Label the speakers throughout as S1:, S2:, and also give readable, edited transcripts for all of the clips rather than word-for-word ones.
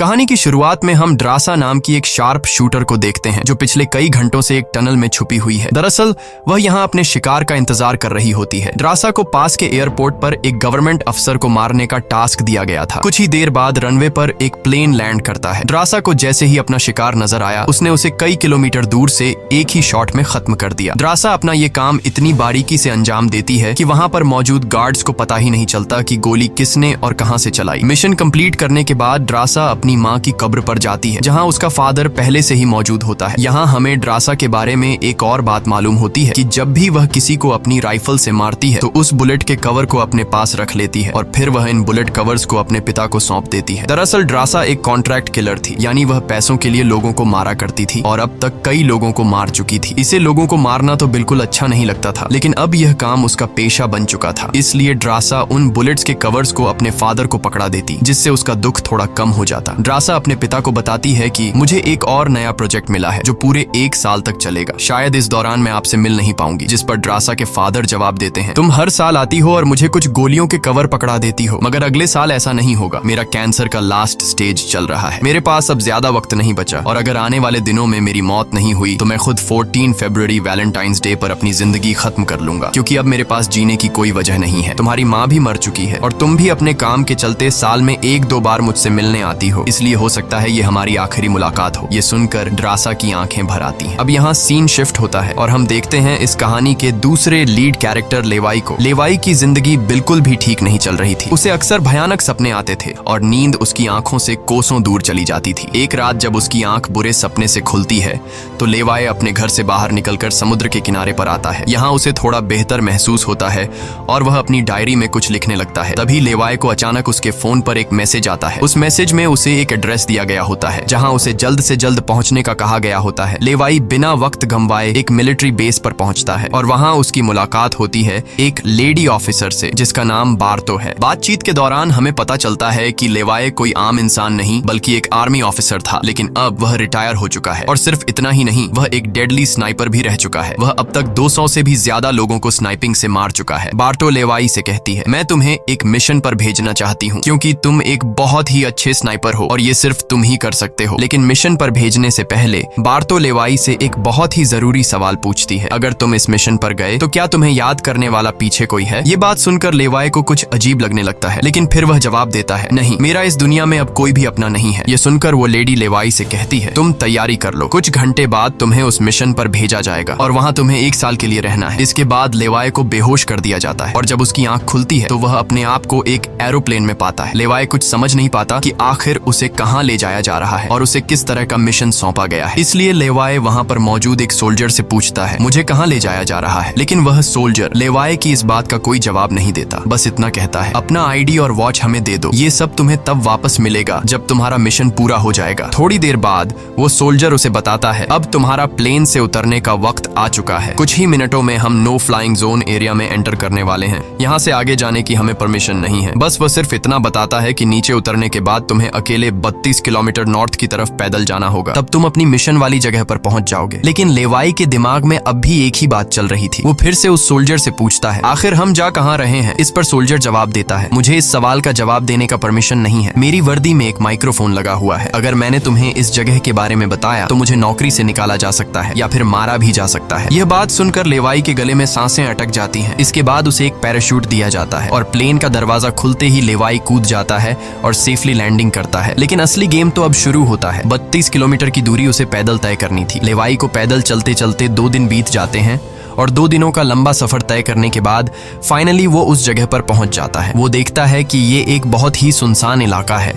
S1: कहानी की शुरुआत में हम ड्रासा नाम की एक शार्प शूटर को देखते हैं जो पिछले कई घंटों से एक टनल में छुपी हुई है। दरअसल वह यहाँ अपने शिकार का इंतजार कर रही होती है। ड्रासा को पास के एयरपोर्ट पर एक गवर्नमेंट अफसर को मारने का टास्क दिया गया था। कुछ ही देर बाद रनवे पर एक प्लेन लैंड करता है। ड्रासा को जैसे ही अपना शिकार नजर आया उसने उसे कई किलोमीटर दूर से एक ही शॉट में खत्म कर दिया। ड्रासा अपना ये काम इतनी बारीकी से अंजाम देती है कि वहाँ पर मौजूद गार्ड्स को पता ही नहीं चलता कि गोली किसने और कहाँ से चलाई। मिशन कंप्लीट करने के बाद ड्रासा अपनी माँ की कब्र पर जाती है जहाँ उसका फादर पहले से ही मौजूद होता है। यहाँ हमें ड्रासा के बारे में एक और बात मालूम होती है कि जब भी वह किसी को अपनी राइफल से मारती है तो उस बुलेट के कवर को अपने पास रख लेती है और फिर वह इन बुलेट कवर्स को अपने पिता को सौंप देती है। दरअसल ड्रासा एक कॉन्ट्रैक्ट किलर थी, यानी वह पैसों के लिए लोगों को मारा करती थी और अब तक कई लोगों को मार चुकी थी। इसे लोगों को मारना तो बिल्कुल अच्छा नहीं लगता था, लेकिन अब यह काम उसका पेशा बन चुका था। इसलिए ड्रासा उन बुलेट्स के कवर्स को अपने फादर को पकड़ा देती, जिससे उसका दुख थोड़ा कम हो जाता। ड्रासा अपने पिता को बताती है कि मुझे एक और नया प्रोजेक्ट मिला है जो पूरे 1 साल तक चलेगा। शायद इस दौरान मैं आपसे मिल नहीं पाऊंगी। जिस पर ड्रासा के फादर जवाब देते हैं, तुम हर साल आती हो और मुझे कुछ गोलियों के कवर पकड़ा देती हो, मगर अगले साल ऐसा नहीं होगा। मेरा कैंसर का लास्ट स्टेज चल रहा है, मेरे पास अब ज्यादा वक्त नहीं बचा और अगर आने वाले दिनों में मेरी मौत नहीं हुई तो मैं खुद 14 फरवरी वैलेंटाइंस डे पर अपनी जिंदगी खत्म कर लूंगा, क्योंकि अब मेरे पास जीने की कोई वजह नहीं है। तुम्हारी माँ भी मर चुकी है और तुम भी अपने काम के चलते साल में 1-2 बार मुझसे मिलने आती हो, इसलिए हो सकता है ये हमारी आखिरी मुलाकात हो। ये सुनकर ड्रासा की आंखें भर आती हैं। अब यहाँ सीन शिफ्ट होता है और हम देखते हैं इस कहानी के दूसरे लीड कैरेक्टर लेवाई को। लेवाई की जिंदगी बिल्कुल भी ठीक नहीं चल रही थी। उसे अक्सर भयानक सपने आते थे और नींद उसकी आंखों से कोसों दूर चली जाती थी। एक रात जब उसकी आंख बुरे सपने से खुलती है तो लेवाई अपने घर से बाहर निकलकर समुद्र के किनारे पर आता है। यहाँ उसे थोड़ा बेहतर महसूस होता है और वह अपनी डायरी में कुछ लिखने लगता है। तभी लेवाई को अचानक उसके फोन पर एक मैसेज आता है। उस मैसेज में उसे एक एड्रेस दिया गया होता है जहाँ उसे जल्द से जल्द पहुंचने का कहा गया होता है। लेवाई बिना वक्त गंवाए एक मिलिट्री बेस पर पहुंचता है और वहां उसकी मुलाकात होती है एक लेडी ऑफिसर से जिसका नाम बार्तो है। बातचीत के दौरान हमें पता चलता है कि लेवाई कोई आम इंसान नहीं बल्कि एक आर्मी ऑफिसर था, लेकिन अब वह रिटायर हो चुका है और सिर्फ इतना ही नहीं, वह एक डेडली स्नाइपर भी रह चुका है। वह अब तक 200 से भी ज्यादा लोगों को स्नाइपिंग से मार चुका है। बार्तो लेवाई से कहती है, मैं तुम्हें एक मिशन पर भेजना चाहती हूँ क्योंकि तुम एक बहुत ही अच्छे स्नाइपर हो और ये सिर्फ तुम ही कर सकते हो। लेकिन मिशन पर भेजने से पहले बार्तो लेवाई से एक बहुत ही जरूरी सवाल पूछती है, अगर तुम इस मिशन पर गए तो क्या तुम्हें याद करने वाला पीछे कोई है? ये बात सुनकर लेवाई को कुछ अजीब लगने लगता है, लेकिन फिर वह जवाब देता है, नहीं, मेरा इस दुनिया में अब कोई भी अपना नहीं है। ये सुनकर वो लेडी लेवाई से कहती है, तुम तैयारी कर लो, कुछ घंटे बाद तुम्हें उस मिशन पर भेजा जाएगा और वहाँ तुम्हें 1 साल के लिए रहना है। इसके बाद लेवाई को बेहोश कर दिया जाता है और जब उसकी आंख खुलती है तो वह अपने आप को एक एरोप्लेन में पाता है। लेवाई कुछ समझ नहीं पाता कि आखिर उसे कहाँ ले जाया जा रहा है और उसे किस तरह का मिशन सौंपा गया है। इसलिए लेवाई वहाँ पर मौजूद एक सोल्जर से पूछता है, मुझे कहाँ ले जाया जा रहा है? लेकिन वह सोल्जर लेवाई की इस बात का कोई जवाब नहीं देता, बस इतना कहता है, अपना आईडी और वॉच हमें दे दो, ये सब तुम्हें तब वापस मिलेगा जब तुम्हारा मिशन पूरा हो जाएगा। थोड़ी देर बाद वो सोल्जर उसे बताता है, अब तुम्हारा प्लेन से उतरने का वक्त आ चुका है। कुछ ही मिनटों में हम नो फ्लाइंग जोन एरिया में एंटर करने वाले हैं। यहाँ से आगे जाने की हमें परमिशन नहीं है। बस वह सिर्फ इतना बताता है कि नीचे उतरने के बाद तुम्हें अकेले 32 किलोमीटर नॉर्थ की तरफ पैदल जाना होगा, तब तुम अपनी मिशन वाली जगह पर पहुंच जाओगे। लेकिन लेवाई के दिमाग में अब भी एक ही बात चल रही थी। वो फिर से उस सोल्जर से पूछता है, आखिर हम जा कहाँ रहे हैं? इस पर सोल्जर जवाब देता है, मुझे इस सवाल का जवाब देने का परमिशन नहीं है। मेरी वर्दी में एक माइक्रोफोन लगा हुआ है। अगर मैंने तुम्हें इस जगह के बारे में बताया तो मुझे नौकरी से निकाला जा सकता है या फिर मारा भी जा सकता है। यह बात सुनकर लेवाई के गले में सांसें अटक जाती हैं। इसके बाद उसे एक पैराशूट दिया जाता है और प्लेन का दरवाजा खुलते ही लेवाई कूद जाता है और सेफली लैंडिंग करता है। लेकिन असली गेम तो अब शुरू होता है। 32 किलोमीटर की दूरी उसे पैदल तय करनी थी। लेवाई को पैदल चलते चलते 2 दिन बीत जाते हैं और 2 दिनों का लंबा सफर तय करने के बाद फाइनली वो उस जगह पर पहुंच जाता है। वो देखता है कि ये एक बहुत ही सुनसान इलाका है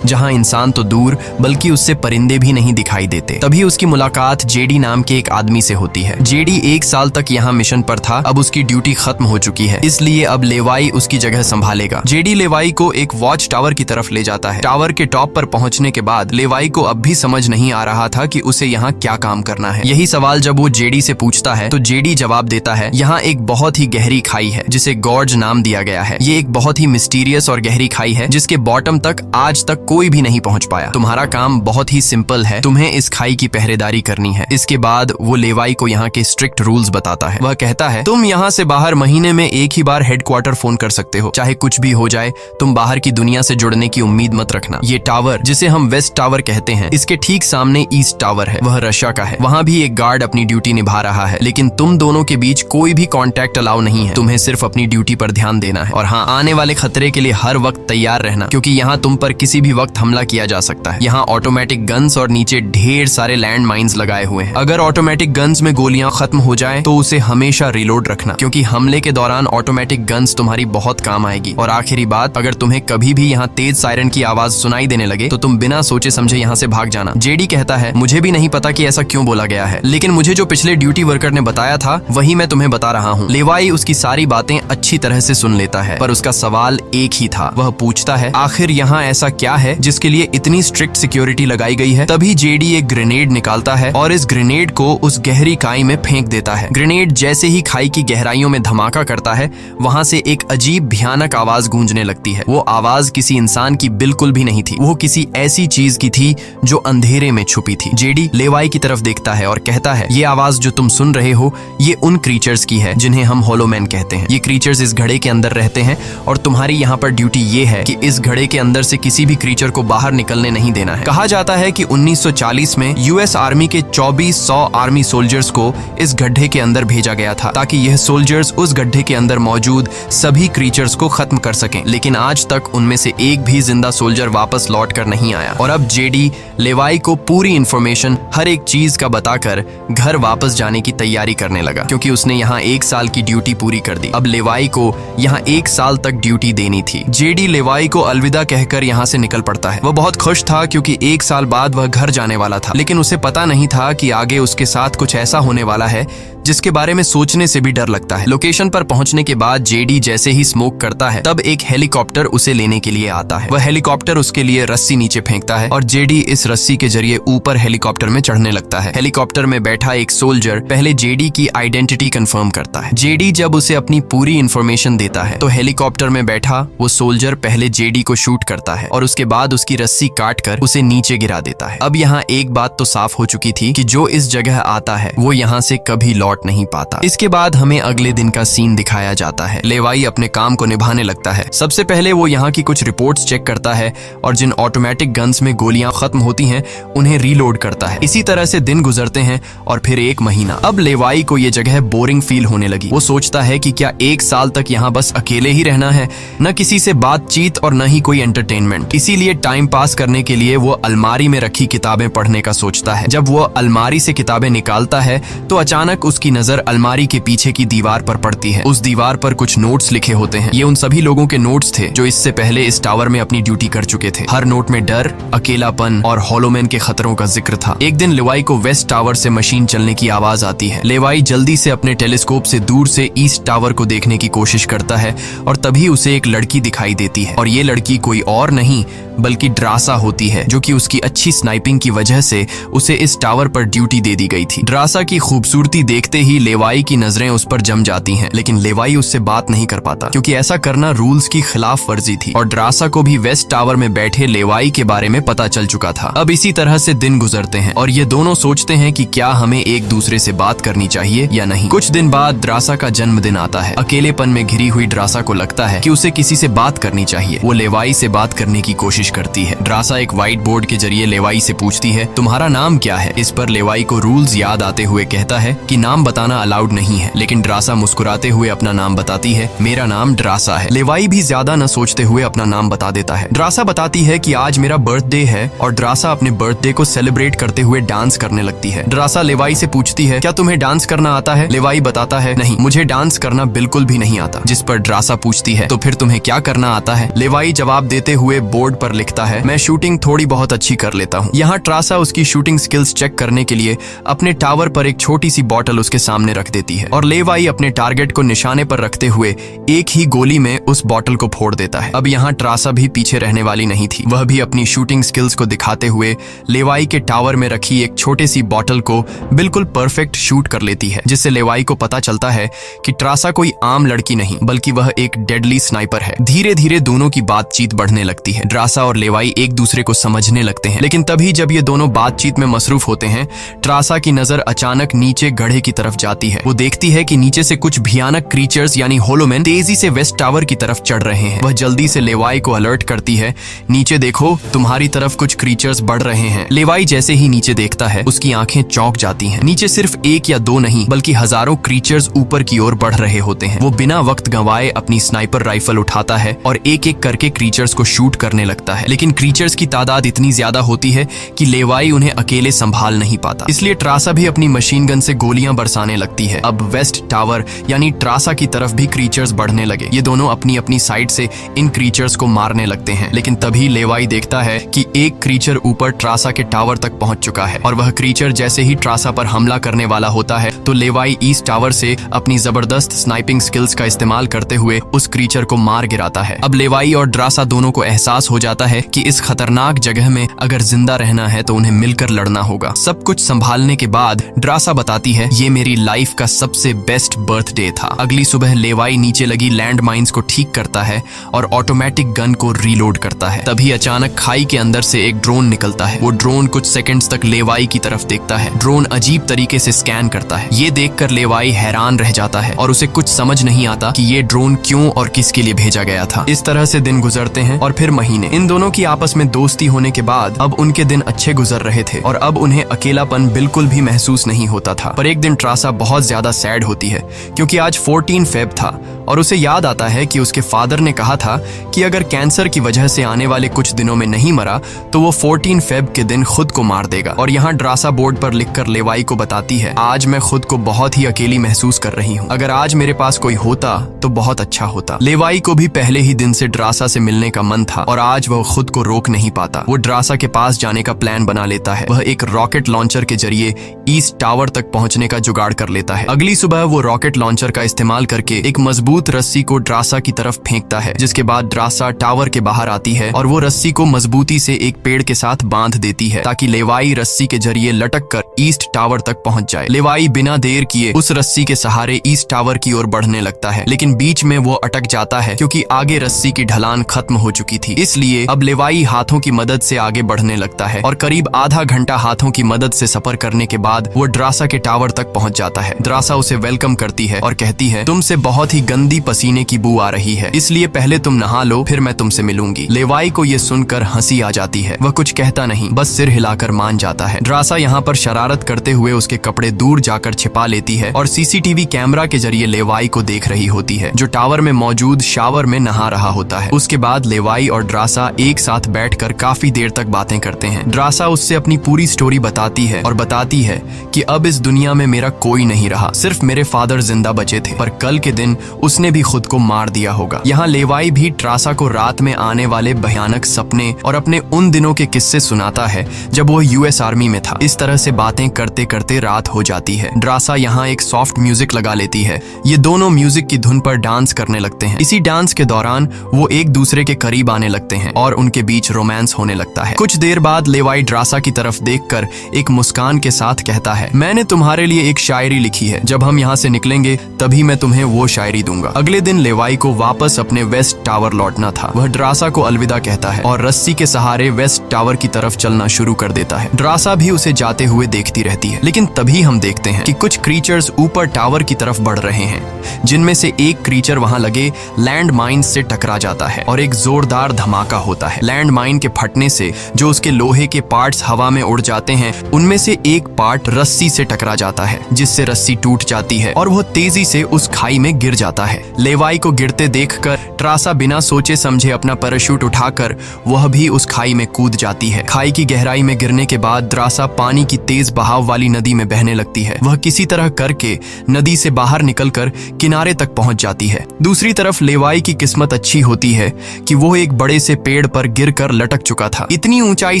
S1: जहां इंसान तो दूर बल्कि उससे परिंदे भी नहीं दिखाई देते। तभी उसकी मुलाकात जेडी नाम के एक आदमी से होती है। जेडी 1 साल तक यहाँ मिशन पर था, अब उसकी ड्यूटी खत्म हो चुकी है, इसलिए अब लेवाई उसकी जगह संभालेगा। जेडी लेवाई को एक वॉच टावर की तरफ ले जाता है। टावर के टॉप पर पहुंचने के बाद लेवाई को अब भी समझ नहीं आ रहा था कि उसे यहाँ क्या काम करना है। यही सवाल जब वो जेडी से पूछता है तो जेडी जवाब देता है, यहाँ एक बहुत ही गहरी खाई है जिसे गॉर्ज नाम दिया गया है। ये एक बहुत ही मिस्टीरियस और गहरी खाई है जिसके बॉटम तक आज तक कोई भी नहीं पहुंच पाया। तुम्हारा काम बहुत ही सिंपल है, तुम्हें इस खाई की पहरेदारी करनी है। इसके बाद वो लेवाई को यहाँ के स्ट्रिक्ट रूल्स बताता है। वह कहता है, तुम यहाँ से बाहर महीने में एक ही बार हेडक्वार्टर फोन कर सकते हो, चाहे कुछ भी हो जाए। तुम बाहर की दुनिया से जुड़ने की उम्मीद मत रखना। ये टावर, जिसे हम वेस्ट टावर कहते हैं, इसके ठीक सामने ईस्ट टावर है, वह रशिया का है। वहाँ भी एक गार्ड अपनी ड्यूटी निभा रहा है, लेकिन तुम दोनों के बीच कोई भी कॉन्टैक्ट अलाउ नहीं है। तुम्हें सिर्फ अपनी ड्यूटी पर ध्यान देना है और हाँ, आने वाले खतरे के लिए हर वक्त तैयार रहना, क्योंकि यहाँ तुम पर किसी भी वक्त हमला किया जा सकता है। यहाँ ऑटोमेटिक गन्स और नीचे ढेर सारे लैंड माइन्स लगाए हुए हैं। अगर ऑटोमेटिक गन्स में गोलियां खत्म हो जाए तो उसे हमेशा रिलोड रखना, क्योंकि हमले के दौरान ऑटोमेटिक गन्स तुम्हारी बहुत काम आएगी। और आखिरी बात, अगर तुम्हें कभी भी यहाँ तेज सायरन की आवाज सुनाई देने लगे तो तुम बिना सोचे समझे यहाँ से भाग जाना। जेडी कहता है, मुझे भी नहीं पता कि ऐसा क्यों बोला गया है, लेकिन मुझे जो पिछले ड्यूटी वर्कर ने बताया था वही मैं तुम्हें बता रहा हूँ। लेवाई उसकी सारी बातें अच्छी तरह से सुन लेता है, पर उसका सवाल एक ही था। वह पूछता है, आखिर यहाँ ऐसा क्या है जिसके लिए इतनी स्ट्रिक्ट सिक्योरिटी लगाई गई है? तभी जेडी एक ग्रेनेड निकालता है और इस ग्रेनेड को उस गहरी खाई में फेंक देता है। ग्रेनेड जैसे ही खाई की गहराइयों में धमाका करता है, वहाँ से एक अजीब भयानक आवाज गूंजने लगती है। वो आवाज किसी इंसान की बिल्कुल भी नहीं थी, वो किसी ऐसी चीज की थी जो अंधेरे में छुपी थी। जेडी लेवाई की तरफ देखता है और कहता है, ये आवाज जो तुम सुन रहे हो, ये उन क्रीचर्स की है जिन्हें हम होलोमैन कहते हैं। ये क्रीचर्स इस घड़े के अंदर रहते हैं और तुम्हारी यहाँ पर ड्यूटी ये है कि इस घड़े के अंदर से किसी भी क्रीचर को बाहर निकलने नहीं देना है। कहा जाता है कि 1940 में यूएस आर्मी के 2400 आर्मी सोल्जर्स को इस गड्ढे के अंदर भेजा गया था, ताकि यह सोल्जर्स उस गड्ढे के अंदर मौजूद सभी क्रीचर्स को खत्म कर सकें। लेकिन आज तक उनमें से एक भी जिंदा सोल्जर वापस लौट कर नहीं आया। और अब जेडी लेवाई को पूरी इंफॉर्मेशन, हर एक चीज का बताकर घर वापस जाने की तैयारी करने लगा, क्योंकि उसने यहाँ 1 साल की ड्यूटी पूरी कर दी। अब लेवाई को यहाँ 1 साल तक ड्यूटी देनी थी। जेडी लेवाई को अलविदा कहकर यहाँ से निकल पड़ता है। वह बहुत खुश था क्योंकि 1 साल बाद वह घर जाने वाला था, लेकिन उसे पता नहीं था कि आगे उसके साथ कुछ ऐसा होने वाला है जिसके बारे में सोचने से भी डर लगता है। लोकेशन पर पहुंचने के बाद जेडी जैसे ही स्मोक करता है, तब एक हेलीकॉप्टर उसे लेने के लिए आता है। वह हेलीकॉप्टर उसके लिए रस्सी नीचे फेंकता है और जेडी इस रस्सी के जरिए ऊपर हेलीकॉप्टर में चढ़ने लगता है। हेलीकॉप्टर में बैठा एक सोल्जर पहले जेडी की आइडेंटिटी कंफर्म करता है। जेडी जब उसे अपनी पूरी इंफॉर्मेशन देता है तो हेलीकॉप्टर में बैठा वो सोल्जर पहले जेडी को शूट करता है और उसके बाद उसकी रस्सी काट कर उसे नीचे गिरा देता है। अब यहाँ एक बात तो साफ हो चुकी थी कि जो इस जगह आता है वो यहाँ से कभी लौट नहीं पाता। इसके बाद हमें अगले दिन का सीन दिखाया जाता है। लेवाई अपने काम को निभाने लगता है। सबसे पहले वो यहाँ की कुछ रिपोर्ट्स चेक करता है और जिन ऑटोमेटिक गन्स में गोलियां खत्म होती हैं उन्हें रीलोड करता है। इसी तरह से दिन गुजरते हैं और फिर 1 महीना। अब लेवाई को ये जगह बोरिंग फील होने लगी। वो सोचता है कि क्या 1 साल तक यहाँ बस अकेले ही रहना है, न किसी से बातचीत और न ही कोई एंटरटेनमेंट। इसीलिए टाइम पास करने के लिए वो अलमारी में रखी किताबें पढ़ने का सोचता है। जब वो अलमारी से किताबें निकालता है तो अचानक उसकी नजर अलमारी के पीछे की दीवार पर पड़ती है। उस दीवार पर कुछ नोट्स लिखे होते हैं। ये उन सभी लोगों के नोट्स थे जो इससे पहले इस टावर में अपनी ड्यूटी कर चुके थे। हर नोट में डर, अकेलापन और होलोमैन के खतरों का जिक्र था। एक दिन लेवाई को वेस्ट टावर से मशीन चलने की आवाज आती है। लेवाई जल्दी से अपने टेलीस्कोप से दूर से ईस्ट टावर को देखने की कोशिश करता है और तभी उसे एक लड़की दिखाई देती है और ये लड़की कोई और नहीं बल्कि ड्रासा होती है, जो कि उसकी अच्छी स्नाइपिंग की वजह से उसे इस टावर पर ड्यूटी दे दी गई थी। ड्रासा की खूबसूरती देखते ही लेवाई की नजरें उस पर जम जाती हैं, लेकिन लेवाई उससे बात नहीं कर पाता क्योंकि ऐसा करना रूल्स की खिलाफ वर्जी थी और ड्रासा को भी वेस्ट टावर में बैठे लेवाई के बारे में पता चल चुका था। अब इसी तरह से दिन गुजरते हैं और ये दोनों सोचते हैं कि क्या हमें एक दूसरे से बात करनी चाहिए या नहीं। कुछ दिन बाद ड्रासा का जन्मदिन आता है। अकेलेपन में घिरी हुई ड्रासा को लगता है कि उसे किसी से बात करनी चाहिए। वो लेवाई से बात करने की कोशिश करती है। ड्रासा एक व्हाइट बोर्ड के जरिए लेवाई से पूछती है, तुम्हारा नाम क्या है? इस पर लेवाई को रूल्स याद आते हुए कहता है कि नाम बताना अलाउड नहीं है, लेकिन ड्रासा मुस्कुराते हुए अपना नाम बताती है, मेरा नाम ड्रासा है। लेवाई भी ज्यादा न सोचते हुए अपना नाम बता देता है। ड्रासा बताती है कि आज मेरा बर्थडे है और ड्रासा अपने बर्थडे को सेलिब्रेट करते हुए डांस करने लगती है। ड्रासा लेवाई से पूछती है, क्या तुम्हें डांस करना आता है? लेवाई बताता है, नहीं, मुझे डांस करना बिल्कुल भी नहीं आता। जिस पर ड्रासा पूछती है, तो फिर तुम्हें क्या करना आता है? लेवाई जवाब देते हुए बोर्ड पर लिखता है, मैं शूटिंग थोड़ी बहुत अच्छी कर लेता हूँ। यहाँ ट्रासा उसकी शूटिंग स्किल्स चेक करने के लिए अपने टावर पर एक छोटी सी बॉटल उसके सामने रख देती है और लेवाई अपने टारगेट को निशाने पर रखते हुए एक ही गोली में उस बॉटल को फोड़ देता है। अब यहाँ ट्रासा भी पीछे रहने वाली नहीं थी। वह भी अपनी शूटिंग स्किल्स को दिखाते हुए लेवाई के टावर में रखी एक छोटी सी बॉटल को बिल्कुल परफेक्ट शूट कर लेती है, जिससे लेवाई को पता चलता है कि ट्रासा कोई आम लड़की नहीं बल्कि वह एक डेडली स्नाइपर है। धीरे धीरे दोनों की बातचीत बढ़ने लगती है। ट्रासा और लेवाई एक दूसरे को समझने लगते हैं, लेकिन तभी जब ये दोनों बातचीत में मसरूफ होते हैं, ट्रासा की नजर अचानक नीचे गड्ढे की तरफ जाती है। वो देखती है कि नीचे से कुछ भयानक क्रीचर्स यानी होलोमैन तेजी से वेस्ट टावर की तरफ चढ़ रहे हैं। वह जल्दी से लेवाई को अलर्ट करती है, नीचे देखो, तुम्हारी तरफ कुछ क्रीचर्स बढ़ रहे हैं। लेवाई जैसे ही नीचे देखता है, उसकी आंखें चौंक जाती हैं। नीचे सिर्फ एक या दो नहीं बल्कि हजारों क्रीचर्स ऊपर की ओर बढ़ रहे होते हैं। वो बिना वक्त गंवाए अपनी स्नाइपर राइफल उठाता है और एक एक करके क्रीचर्स को शूट करने लगता है, लेकिन क्रीचर्स की तादाद इतनी ज्यादा होती है कि लेवाई उन्हें अकेले संभाल नहीं पाता। इसलिए ट्रासा भी अपनी मशीन गन से गोलियां बरसाने लगती है। अब वेस्ट टावर यानी ट्रासा की तरफ भी क्रीचर्स बढ़ने लगे। ये दोनों अपनी अपनी साइड से इन क्रीचर्स को मारने लगते हैं, लेकिन तभी लेवाई देखता है कि एक क्रीचर ऊपर ट्रासा के टावर तक पहुंच चुका है और वह क्रीचर जैसे ही ट्रासा पर हमला करने वाला होता है तो लेवाई ईस्ट टावर से अपनी जबरदस्त स्नाइपिंग स्किल्स का इस्तेमाल करते हुए उस क्रीचर को मार गिराता है। अब लेवाई और ट्रासा दोनों को एहसास हो जाता है कि इस खतरनाक जगह में अगर जिंदा रहना है तो उन्हें मिलकर लड़ना होगा। सब कुछ संभालने के बाद ट्रासा बताती है, ये मेरी लाइफ का सबसे बेस्ट बर्थडे था। अगली सुबह लेवाई नीचे लगी लैंड माइंस को ठीक करता है और ऑटोमेटिक गन को रीलोड करता है। तभी अचानक खाई के अंदर से एक ड्रोन निकलता है। वो ड्रोन कुछ सेकंड्स तक लेवाई की तरफ देखता है। ड्रोन अजीब तरीके से स्कैन करता है। ये देखकर लेवाई हैरान रह जाता है और उसे कुछ समझ नहीं आता कि ये ड्रोन क्यों और किसके लिए भेजा गया था। इस तरह से दिन गुजरते हैं और फिर महीने। इन दोनों की आपस में दोस्ती होने के बाद अब उनके दिन अच्छे गुजर रहे थे और अब उन्हें अकेलापन बिल्कुल भी महसूस नहीं होता था। पर एक दिन ट्रासा बहुत ज्यादा सैड होती है क्योंकि आज 14 फेब था और उसे याद आता है कि उसके फादर ने कहा था कि अगर कैंसर की वजह से आने वाले कुछ दिनों में नहीं मरा तो वो 14 फेब के दिन खुद को मार देगा। और यहाँ ट्रासा बोर्ड पर लिखकर लेवाई को बताती है, आज मैं खुद को बहुत ही अकेली महसूस कर रही हूँ। अगर आज मेरे पास कोई होता तो बहुत अच्छा होता। लेवाई को भी पहले ही दिन से ट्रासा से मिलने का मन था और आज वह खुद को रोक नहीं पाता। वो ट्रासा के पास जाने का प्लान बना लेता है। वह एक रॉकेट लॉन्चर के जरिए ईस्ट टावर तक पहुंचने का जुगाड़ कर लेता है। अगली सुबह वो रॉकेट लॉन्चर का इस्तेमाल करके एक मजबूत रस्सी को ट्रासा की तरफ फेंकता है, जिसके बाद ट्रासा टावर के बाहर आती है और वो रस्सी को मजबूती से एक पेड़ के साथ बांध देती है ताकि लेवाई रस्सी के जरिए लटक कर ईस्ट टावर तक पहुंच जाए। लेवाई बिना देर किए उस रस्सी के सहारे ईस्ट टावर की ओर बढ़ने लगता है, लेकिन बीच में वो अटक जाता है क्योंकि आगे रस्सी की ढलान खत्म हो चुकी थी। इसलिए अब लेवाई हाथों की मदद से आगे बढ़ने लगता है और करीब आधा घंटा हाथों की मदद से सफर करने के बाद वो ट्रासा के टावर तक पहुंच जाता है। ट्रासा उसे वेलकम करती है और कहती है, तुमसे बहुत ही गंदी पसीने की बू आ रही है, इसलिए पहले तुम नहा लो, फिर मैं तुमसे मिलूंगी। लेवाई को ये सुनकर हंसी आ जाती है। वह कुछ कहता नहीं, बस सिर हिलाकर मान जाता है। ट्रासा यहाँ पर शरारत करते हुए उसके कपड़े दूर जाकर छिपा लेती है और सीसीटीवी कैमरा के जरिए लेवाई को देख रही होती है, जो टावर में मौजूद शावर में नहा रहा होता है। उसके बाद लेवाई और ट्रासा एक साथ बैठकर काफी देर तक बातें करते हैं। ट्रासा उससे अपनी पूरी स्टोरी बताती है और बताती है कि अब इस दुनिया में मेरा कोई नहीं रहा, सिर्फ मेरे फादर जिंदा बचे थे, पर कल के दिन उसने भी खुद को मार दिया होगा। यहाँ लेवाई भी ट्रासा को रात में आने वाले भयानक सपने और अपने उन दिनों के किस्से सुनाता है जब वो यूएस आर्मी में था। इस तरह से बातें करते करते रात हो जाती है। ट्रासा यहाँ एक सॉफ्ट म्यूजिक लगा लेती है। ये दोनों म्यूजिक की धुन पर डांस करने लगते हैं। इसी डांस के दौरान वो एक दूसरे के करीब आने लगते हैं और उनके बीच रोमांस होने लगता है। कुछ देर बाद लेवाई ट्रासा की तरफ देखकर एक मुस्कान के साथ कहता है, मैंने तुम्हारे लिए एक शायरी लिखी है, जब हम यहाँ से निकलेंगे तभी मैं तुम्हें वो शायरी दूंगा। अगले दिन लेवाई को वापस अपने वेस्ट टावर लौटना था। वह ट्रासा को अलविदा कहता है और रस्सी के सहारे वेस्ट टावर की तरफ चलना शुरू कर देता है। ट्रासा भी उसे जाते हुए देखती रहती है, लेकिन तभी हम देखते हैं कि कुछ क्रीचर्स ऊपर टावर की तरफ बढ़ रहे हैं, जिनमें से एक क्रीचर वहां लगे लैंड माइन से टकरा जाता है और एक जोरदार धमाका होता है। लैंड माइन के फटने से जो उसके लोहे के पार्ट्स हवा में उड़ जाते हैं, उनमें से एक पार्ट रस्सी से टकरा जाता है, जिससे रस्सी टूट जाती है और वह तेजी से उस खाई में गिर जाता है। है। लेवाई को गिरते देखकर ट्रासा बिना सोचे समझे अपना पैराशूट उठाकर वह भी उस खाई में कूद जाती है। खाई की गहराई में गिरने के बाद द्रासा पानी की तेज बहाव वाली नदी में बहने लगती है। वह किसी तरह करके नदी से बाहर निकलकर किनारे तक पहुंच जाती है। दूसरी तरफ लेवाई की किस्मत अच्छी होती है कि वो एक बड़े से पेड़ पर गिरकर लटक चुका था। इतनी ऊंचाई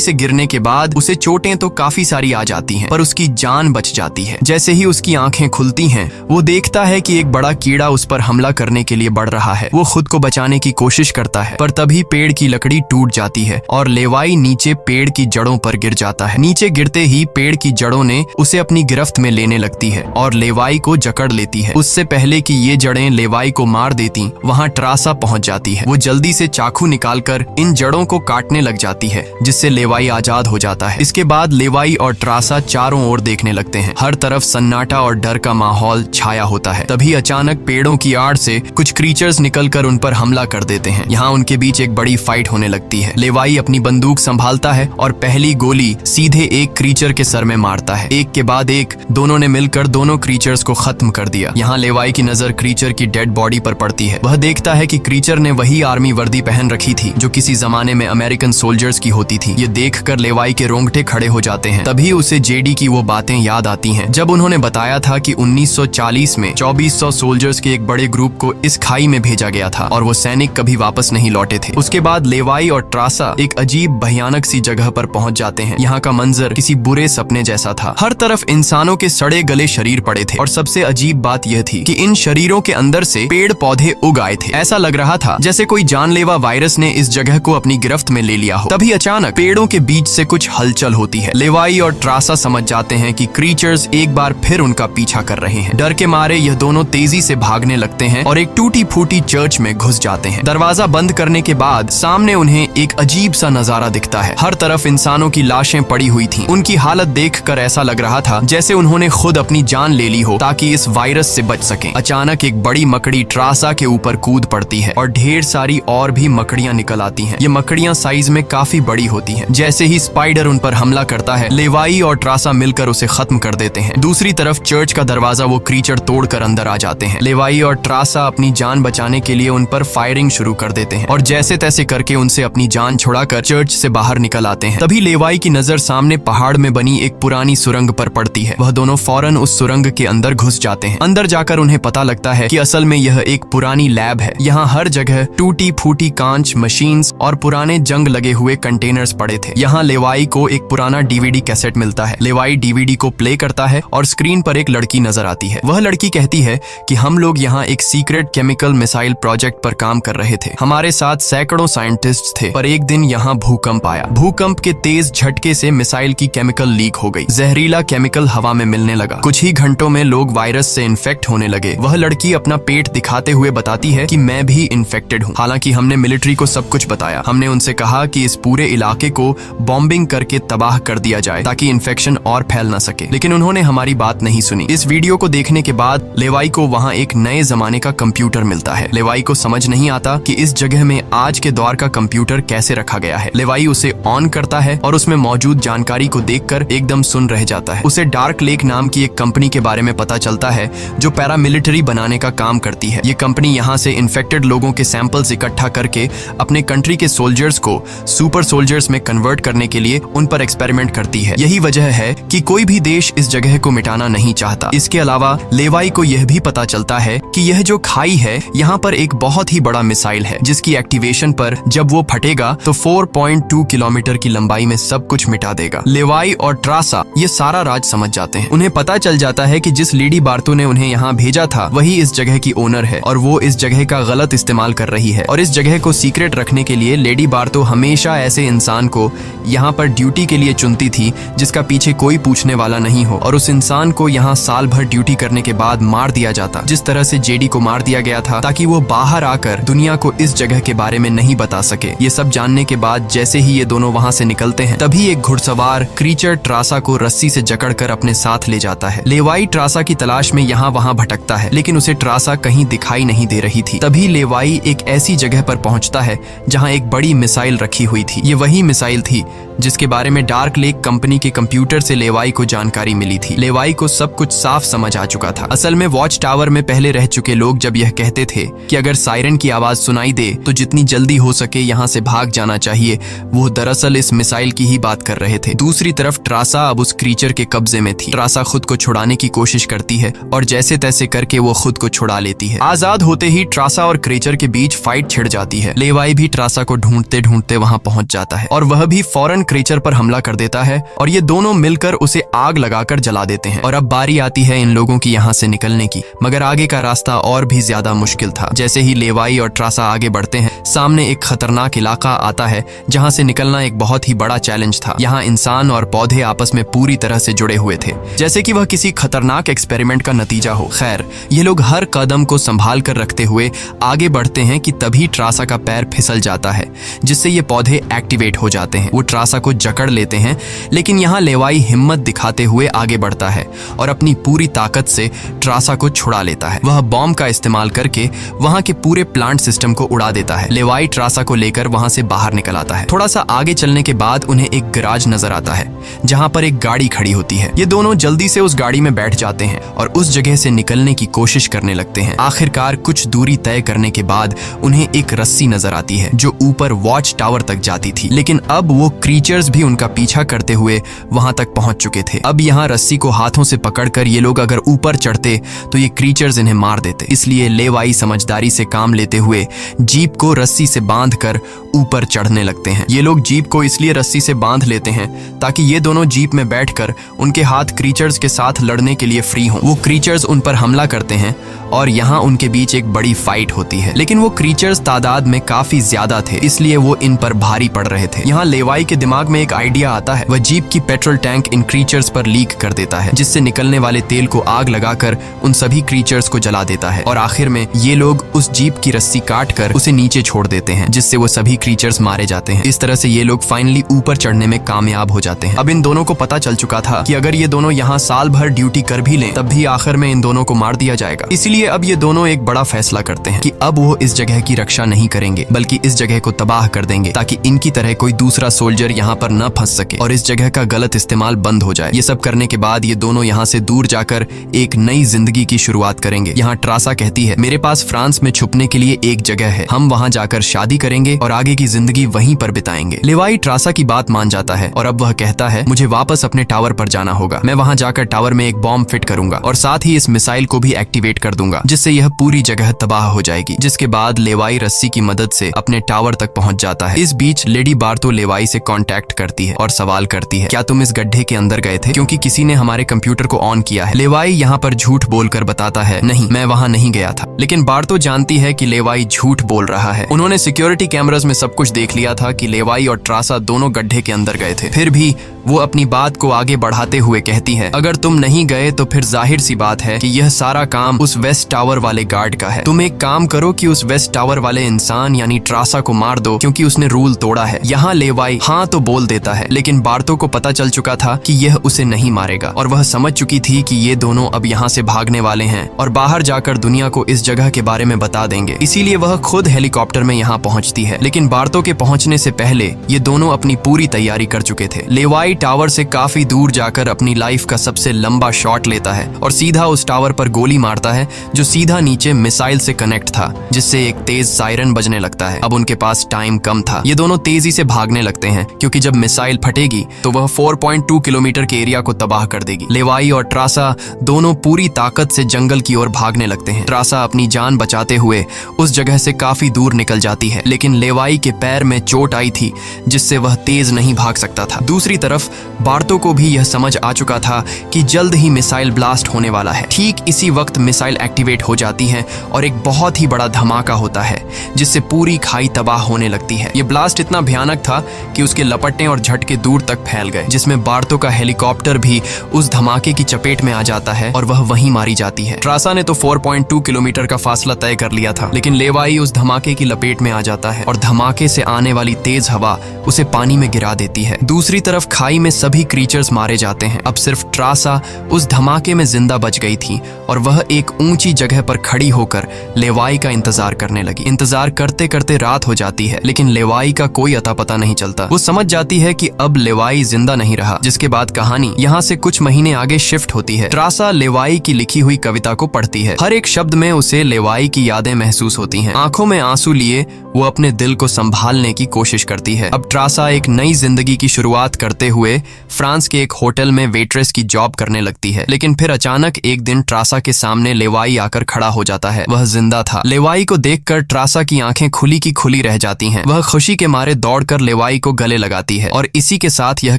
S1: से गिरने के बाद उसे चोटें तो काफी सारी आ जाती हैं, पर उसकी जान बच जाती है। जैसे ही उसकी आंखें खुलती हैं, वो देखता है कि एक बड़ा कीड़ा उस पर हमला करने के लिए बढ़ रहा है। वो खुद को बचाने की कोशिश करता है, पर तभी पेड़ की लकड़ी टूट जाती है और लेवाई नीचे पेड़ की जड़ों पर गिर जाता है। नीचे गिरते ही पेड़ की जड़ों ने उसे अपनी गिरफ्त में लेने लगती है और लेवाई को जकड़ लेती है। उससे पहले कि ये जड़ें लेवाई को मार देती, वहाँ ट्रासा पहुंच जाती है। वो जल्दी से चाकू निकालकर इन जड़ों को काटने लग जाती है, जिससे लेवाई आजाद हो जाता है। इसके बाद लेवाई और ट्रासा चारों ओर देखने लगते हैं। हर तरफ सन्नाटा और डर का माहौल छाया होता है। तभी अचानक पेड़ों की आड़ से कुछ क्रीचर्स निकलकर उन पर हमला कर देते हैं। यहाँ उनके बीच एक बड़ी फाइट होने लगती है। लेवाई अपनी बंदूक संभालता है और पहली गोली सीधे एक क्रीचर के सर में मारता है। एक के बाद एक दोनों ने मिलकर दोनों क्रीचर्स को खत्म कर दिया। यहाँ लेवाई की नजर क्रीचर की डेड बॉडी पर पड़ती है। वह देखता है कि क्रीचर ने वही आर्मी वर्दी पहन रखी थी जो किसी जमाने में अमेरिकन सोल्जर्स की होती थी। ये देखकर लेवाई के रोंगटे खड़े हो जाते हैं। तभी उसे जेडी की वो बातें याद आती हैं जब उन्होंने बताया था कि 1940 में 2400 सोल्जर्स के एक बड़े ग्रुप को इस खाई में भेजा गया था और वो सैनिक कभी वापस नहीं लौटे थे। उसके बाद लेवाई और ट्रासा एक अजीब भयानक सी जगह पर पहुंच जाते हैं। यहाँ का मंजर किसी बुरे सपने जैसा था। हर तरफ इंसानों के सड़े गले शरीर पड़े थे और सबसे अजीब बात यह थी कि इन शरीरों के अंदर से पेड़ पौधे उग आए थे। ऐसा लग रहा था जैसे कोई जानलेवा वायरस ने इस जगह को अपनी गिरफ्त में ले लिया हो। तभी अचानक पेड़ों के बीच से कुछ हलचल होती है। लेवाई और ट्रासा समझ जाते हैं कि क्रीचर्स एक बार फिर उनका पीछा कर रहे हैं। डर के मारे यह दोनों तेजी से भागने लगते हैं और एक टूटी फूटी चर्च में घुस जाते हैं। दरवाजा बंद करने के बाद सामने उन्हें एक अजीब सा नजारा दिखता है। हर तरफ इंसानों की लाशें पड़ी हुई थीं। उनकी हालत देखकर ऐसा लग रहा था जैसे उन्होंने खुद अपनी जान ले ली हो ताकि इस वायरस से बच सकें। अचानक एक बड़ी मकड़ी ट्रासा के ऊपर कूद पड़ती है और ढेर सारी और भी मकड़ियां निकल आती हैं। ये मकड़ियां साइज में काफी बड़ी होती हैं। जैसे ही स्पाइडर उन पर हमला करता है, लेवाई और ट्रासा मिलकर उसे खत्म कर देते हैं। दूसरी तरफ चर्च का दरवाजा वो क्रीचर तोड़कर अंदर आ जाते हैं। लेवाई और ट्रासा अपनी जान बचाने के लिए उन पर फायरिंग शुरू कर देते हैं और जैसे तैसे करके उनसे अपनी जान छुड़ाकर चर्च से बाहर निकल आते हैं। तभी लेवाई की नजर सामने पहाड़ में बनी एक पुरानी सुरंग पर पड़ती है। वह दोनों फौरन उस सुरंग के अंदर घुस जाते हैं। अंदर जाकर उन्हें पता लगता है कि असल में यह एक पुरानी लैब है। यहाँ हर जगह टूटी फूटी कांच, मशीन्स और पुराने जंग लगे हुए कंटेनर्स पड़े थे। यहाँ लेवाई को एक पुराना डीवीडी कैसेट मिलता है। लेवाई डीवीडी को प्ले करता है और स्क्रीन पर एक लड़की नजर आती है। वह लड़की कहती है कि हम लोग यहाँ एक सीक्रेट केमिकल मिसाइल प्रोजेक्ट पर काम कर रहे थे। हमारे साथ सैकड़ों साइंटिस्ट थे, पर एक दिन यहाँ भूकंप आया। भूकंप के तेज झटके से मिसाइल की केमिकल लीक हो गई। जहरीला केमिकल हवा में मिलने लगा। कुछ ही घंटों में लोग वायरस से इन्फेक्ट होने लगे। वह लड़की अपना पेट दिखाते हुए बताती है कि मैं भी इन्फेक्टेड हूँ। हालांकि हमने मिलिट्री को सब कुछ बताया। हमने उनसे कहा कि इस पूरे इलाके को बॉम्बिंग करके तबाह कर दिया जाए ताकि इन्फेक्शन और फैल न सके, लेकिन उन्होंने हमारी बात नहीं सुनी। इस वीडियो को देखने के बाद लेवाई को वहाँ एक नए जमाने का कंप्यूटर मिलता है। लेवाई को समझ नहीं आता कि इस जगह में आज के दौर का कंप्यूटर कैसे रखा गया है। लेवाई उसे ऑन करता है और उसमें मौजूद जानकारी को देखकर एकदम सुन रह जाता है। उसे डार्क लेक नाम की एक कंपनी के बारे में पता चलता है जो पैरामिलिट्री बनाने का काम करती है। ये कंपनी यहाँ से इन्फेक्टेड लोगों के सैंपल्स इकट्ठा करके अपने कंट्री के सोल्जर्स को सुपर सोल्जर्स में कन्वर्ट करने के लिए उन पर एक्सपेरिमेंट करती है। यही वजह है कि कोई भी देश इस जगह को मिटाना नहीं चाहता। इसके अलावा लेवाई को यह भी पता चलता है कि यह जो खाई है, यहाँ पर एक बहुत ही बड़ा मिसाइल है जिसकी एक्टिवेशन पर जब वो फटेगा तो 4.2 किलोमीटर की लंबाई में सब कुछ मिटा देगा। लेवाई और ट्रासा ये सारा राज समझ जाते हैं। उन्हें पता चल जाता है कि जिस लेडी बार्तो ने उन्हें यहाँ भेजा था वही इस जगह की ओनर है और वो इस जगह का गलत इस्तेमाल कर रही है। और इस जगह को सीक्रेट रखने के लिए लेडी बार्तो हमेशा ऐसे इंसान को यहाँ पर ड्यूटी के लिए चुनती थी जिसका पीछे कोई पूछने वाला नहीं हो, और उस इंसान को यहाँ साल भर ड्यूटी करने के बाद मार दिया जाता, जिस तरह से जेडी को मार दिया गया था ताकि वो बाहर आकर दुनिया को इस जगह के बारे में नहीं बता सके। ये सब जानने के बाद जैसे ही ये दोनों वहाँ से निकलते हैं, तभी एक घुड़सवार क्रीचर ट्रासा को रस्सी से जकड़कर अपने साथ ले जाता है। लेवाई ट्रासा की तलाश में यहाँ वहाँ भटकता है, लेकिन उसे ट्रासा कहीं दिखाई नहीं दे रही थी। तभी लेवाई एक ऐसी जगह पर पहुंचता है जहाँ एक बड़ी मिसाइल रखी हुई थी। ये वही मिसाइल थी जिसके बारे में डार्क लेक कंपनी के कंप्यूटर से लेवाई को जानकारी मिली थी। लेवाई को सब कुछ साफ समझ आ चुका था। असल में वॉच टावर में पहले रह चुके लोग जब यह कहते थे कि अगर सायरन की आवाज सुनाई दे तो जितनी जल्दी हो सके यहाँ से भाग जाना चाहिए, वो दरअसल इस मिसाइल की ही बात कर रहे थे। दूसरी तरफ ट्रासा अब उस क्रीचर के कब्जे में थी। ट्रासा खुद को छुड़ाने की कोशिश करती है और जैसे तैसे करके वो खुद को छुड़ा लेती है। आजाद होते ही ट्रासा और क्रीचर के बीच फाइट छिड़ जाती है। लेवाई भी ट्रासा को ढूंढते ढूंढते वहां पहुंच जाता है और वह भी फौरन क्रीचर पर हमला कर देता है और ये दोनों मिलकर उसे आग लगाकर जला देते हैं। और अब बारी आती है इन लोगों की यहाँ से निकलने की, मगर आगे का रास्ता और भी ज्यादा मुश्किल था। जैसे ही लेवाई और ट्रासा आगे बढ़ते हैं, सामने एक खतरनाक इलाका आता है जहाँ से निकलना एक बहुत ही बड़ा चैलेंज था। यहाँ इंसान और पौधे आपस में पूरी तरह से जुड़े हुए थे, जैसे कि वह किसी खतरनाक एक्सपेरिमेंट का नतीजा हो। खैर, ये लोग हर कदम को संभाल कर रखते हुए आगे बढ़ते हैं कि तभी ट्रासा का पैर फिसल जाता है, जिससे ये पौधे एक्टिवेट हो जाते हैं। वो ट्रासा को जकड़ लेते हैं, लेकिन यहाँ लेवाई हिम्मत दिखाते हुए आगे बढ़ता है और अपनी पूरी ताकत से ट्रासा को छुड़ा लेता है। वह बॉम्ब का इस्तेमाल करके वहां के पूरे प्लांट सिस्टम को उड़ा देता है। लेवाई ट्रासा को लेकर वहां से बाहर निकल आता है। थोड़ा सा आगे चलने के बाद उन्हें एक गैराज नजर आता है जहां पर एक गाड़ी खड़ी होती है। ये दोनों जल्दी से उस गाड़ी में बैठ जाते हैं और उस जगह से निकलने की कोशिश करने लगते हैं। आखिरकार कुछ दूरी तय करने के बाद उन्हें एक रस्सी नजर आती है जो ऊपर वॉच टावर तक जाती थी, लेकिन अब वो क्रीचर्स भी उनका पीछा करते हुए वहां तक पहुंच चुके थे। अब यहाँ रस्सी को हाथों से पकड़कर ये लोग अगर ऊपर चढ़ते तो ये क्रीचर्स इन्हें मार देते। इसलिए लेवाई समझदारी से काम लेते हुए जीप को रस्सी से बांधकर ऊपर चढ़ने लगते हैं। ये लोग जीप को इसलिए रस्सी से बांध लेते हैं ताकि ये दोनों जीप में बैठकर उनके हाथ क्रीचर्स के साथ लड़ने के लिए फ्री हों। वो क्रीचर्स उन पर हमला करते हैं और यहाँ उनके बीच एक बड़ी फाइट होती है, लेकिन वो क्रीचर्स तादाद में काफी ज्यादा थे, इसलिए वो इन पर भारी पड़ रहे थे। यहाँ लेवाई के दिमाग में एक आइडिया आता है। वह जीप की पेट्रोल टैंक इन क्रीचर्स पर लीक कर देता है, जिससे निकलने वाले तेल को आग लगाकर उन सभी क्रीचर्स को जला देता है और आखिर में ये लोग उस जीप की रस्सी काट कर उसे नीचे छोड़ देते हैं, जिससे वो सभी क्रीचर्स मारे जाते हैं। इस तरह से ये लोग फाइनली ऊपर चढ़ने में कामयाब हो जाते हैं। अब इन दोनों को पता चल चुका था कि अगर ये दोनों यहाँ साल भर ड्यूटी कर भी लें तब भी आखिर में इन दोनों को मार दिया जाएगा। इसलिए अब ये दोनों एक बड़ा फैसला करते हैं कि अब वो इस जगह की रक्षा नहीं करेंगे बल्कि इस जगह को तबाह कर देंगे, ताकि इनकी तरह कोई दूसरा सोल्जर यहाँ पर न फंस सके और इस जगह का गलत इस्तेमाल बंद हो जाए। ये सब करने के बाद ये दोनों यहाँ से दूर जाकर एक नई जिंदगी की शुरुआत करेंगे। यहाँ ट्रासा कहती है, मेरे पास फ्रांस में छुपने के लिए एक जगह है, हम वहाँ जाकर शादी करेंगे और आगे की जिंदगी वहीं पर बिताएंगे। लेवाई ट्रासा की बात मान जाता है और अब वह कहता है, मुझे वापस अपने टावर पर जाना होगा। मैं वहाँ जाकर टावर में एक बॉम्ब फिट करूंगा और साथ ही इस मिसाइल को भी एक्टिवेट कर दूंगा, जिससे यह पूरी जगह तबाह हो जाएगी। जिसके बाद लेवाई रस्सी की मदद से अपने टावर तक पहुंच जाता है। इस बीच लेडी बार्तो लेवाई से कांटेक्ट करती है और सवाल करती है, क्या तुम इस गड्ढे के अंदर गए थे, क्योंकि किसी ने हमारे कंप्यूटर को ऑन किया है। लेवाई यहाँ पर झूठ बोलकर बताता है, नहीं, मैं वहाँ नहीं गया था। लेकिन बार्तो जानती है कि लेवाई झूठ बोल रहा है। उन्होंने सिक्योरिटी कैमरास में सब कुछ देख लिया था कि लेवाई और ट्रासा दोनों गड्ढे के अंदर गए थे। फिर भी वो अपनी बात को आगे बढ़ाते हुए कहती है, अगर तुम नहीं गए तो फिर जाहिर सी बात है कि यह सारा काम उस वेस्ट टावर वाले गार्ड का है। तुम एक काम करो कि उस वेस्ट टावर वाले इंसान यानी ट्रासा को मार दो, क्योंकि उसने रूल तोड़ा है। यहाँ लेवाई हाँ तो बोल देता है, लेकिन बार्तो को पता चल चुका था कि यह उसे नहीं मारेगा और वह समझ चुकी थी कि ये दोनों अब यहाँ से भागने वाले हैं और बाहर जाकर दुनिया को इस जगह के बारे में बता देंगे। इसीलिए वह खुद हेलीकॉप्टर में यहाँ पहुँचती है। लेकिन बार्तो के पहुँचने से पहले ये दोनों अपनी पूरी तैयारी कर चुके थे। लेवाई टावर से काफी दूर जाकर अपनी लाइफ का सबसे लंबा शॉट लेता है और सीधा उस टावर पर गोली मारता है जो सीधा नीचे मिसाइल से कनेक्ट था, जिससे एक तेज सायरन बजने लगता है। अब उनके पास टाइम कम था। ये दोनों तेजी से भागने लगते हैं क्योंकि जब मिसाइल फटेगी तो वह 4.2 किलोमीटर के एरिया को तबाह कर देगी। लेवाई और ट्रासा दोनों पूरी ताकत से जंगल की ओर भागने लगते हैं। ट्रासा अपनी जान बचाते हुए उस जगह से काफी दूर निकल जाती है, लेकिन लेवाई के पैर में चोट आई थी जिससे वह तेज नहीं भाग सकता था। दूसरी तरफ बार्तो को भी यह समझ आ चुका था कि जल्द ही मिसाइल ब्लास्ट होने वाला है। ठीक इसी वक्त मिसाइल एक्टिवेट हो जाती है और एक बहुत ही बड़ा धमाका होता है जिससे पूरी खाई तबाह होने लगती है। ये ब्लास्ट इतना भयानक था कि उसके लपटने और झटके दूर तक फैल गए, जिसमें बार्तो का हेलीकॉप्टर भी उस धमाके की चपेट में आ जाता है और वह वहीं मारी जाती है। ट्रासा ने तो 4.2 किलोमीटर का फासला तय कर लिया था, लेकिन लेवाई उस धमाके की लपेट में आ जाता है और धमाका धमाके से आने वाली तेज हवा उसे पानी में गिरा देती है। दूसरी तरफ खाई में सभी क्रीचर्स मारे जाते हैं। अब सिर्फ ट्रासा उस धमाके में जिंदा बच गई थी और वह एक ऊंची जगह पर खड़ी होकर लेवाई का इंतजार करने लगी। इंतजार करते करते रात हो जाती है, लेकिन लेवाई का कोई अता पता नहीं चलता। वो समझ जाती है कि अब लेवाई जिंदा नहीं रहा, जिसके बाद कहानी यहाँ से कुछ महीने आगे शिफ्ट होती है। ट्रासा लेवाई की लिखी हुई कविता को पढ़ती है। हर एक शब्द में उसे लेवाई की यादें महसूस होती हैं। आंखों में आंसू लिए वो अपने दिल को संभालने की कोशिश करती है। अब ट्रासा एक नई जिंदगी की शुरुआत करते हुए फ्रांस के एक होटल में वेट्रेस की जॉब करने लगती है। लेकिन फिर अचानक एक दिन ट्रासा के सामने लेवाई आकर खड़ा हो जाता है। वह जिंदा था। लेवाई को देखकर ट्रासा की आंखें खुली की खुली रह जाती हैं। वह खुशी के मारे दौड़कर लेवाई को गले लगाती है और इसी के साथ यह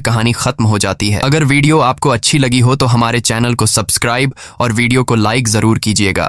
S1: कहानी खत्म हो जाती है। अगर वीडियो आपको अच्छी लगी हो तो हमारे चैनल को सब्सक्राइब और वीडियो को लाइक जरूर कीजिएगा।